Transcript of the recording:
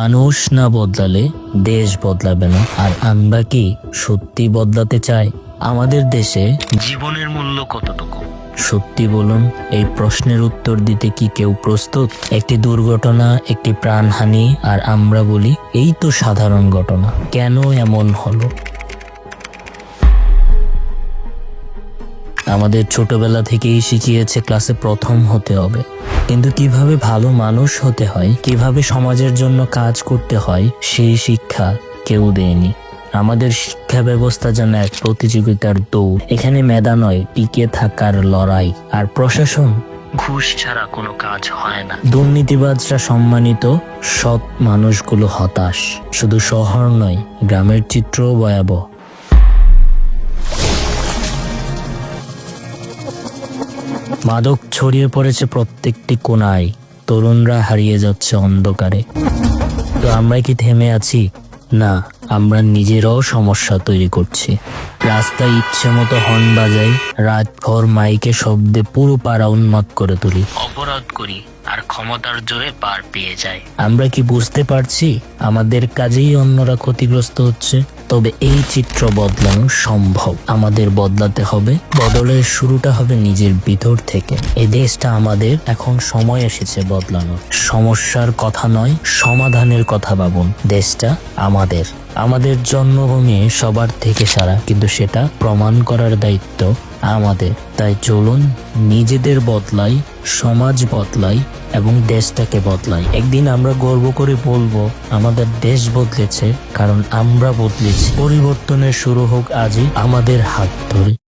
মানুষ না বদলালে দেশ বদলাবে না। আর আমরা কি সত্যি বদলাতে চাই? আমাদের দেশে জীবনের মূল্য কতটুকু? সত্যি বলুন, এই প্রশ্নের উত্তর দিতে কি কেউ প্রস্তুত? একটি দুর্ঘটনা, একটি প্রাণহানি, আর আমরা বলি এই তো সাধারণ ঘটনা। কেন এমন হলো? আমাদের ছোটবেলা থেকেই শিখিয়েছে ক্লাসে প্রথম হতে হবে, কিন্তু কিভাবে ভালো মানুষ হতে হয়, কিভাবে সমাজের জন্য কাজ করতে হয়, সেই শিক্ষা কেউ দেয়নি। আমাদের শিক্ষা ব্যবস্থা যেন এক প্রতিযোগিতার দৌড়। এখানে মেধা নয়, টিকে থাকার লড়াই। আর প্রশাসন, ঘুষ ছাড়া কোনো কাজ হয় না। দুর্নীতিবাজরা সম্মানিত, সৎ মানুষগুলো হতাশ। শুধু শহর নয়, গ্রামের চিত্রও ভয়াবহ। মাদক ছড়িয়ে পড়েছে প্রত্যেকটি কোণায়, তরুণরা হারিয়ে যাচ্ছে অন্ধকারে। তো আমরা কি থেমে আছি? না, আমরা নিজেরাও সমস্যা তৈরি করছি। রাস্তায় ইচ্ছে মতো হর্ন বাজাই, রাতভর মাইকে শব্দে পুরো পাড়া উন্মাদ করে তুলি, অপরাধ করি আর ক্ষমতার জোরে পার পেয়ে যাই। আমরা কি বুঝতে পারছি আমাদের কাজেই অন্যরা ক্ষতিগ্রস্ত হচ্ছে? তবে এই চিত্র বদলানো সম্ভব। আমাদের বদলাতে হবে। বদলের শুরুটা হবে নিজের ভিতর থেকে। এই দেশটা আমাদের, এখন সময় এসেছে বদলানোর। সমস্যার কথা নয়, সমাধানের কথা ভাবুন। দেশটা আমাদের। আমাদের জন্মভূমি সবার থেকে সারা, কিন্তু সেটা প্রমাণ করার দায়িত্ব আমাদের। তাই চলুন নিজেদের বদলাই, সমাজ বদলাই এবং দেশটাকে বদলাই। একদিন আমরা গর্ব করে বলবো আমাদের দেশ বদলেছে, কারণ আমরা বদলেছি। পরিবর্তনের শুরু হোক আজই, আমাদের হাত ধরে।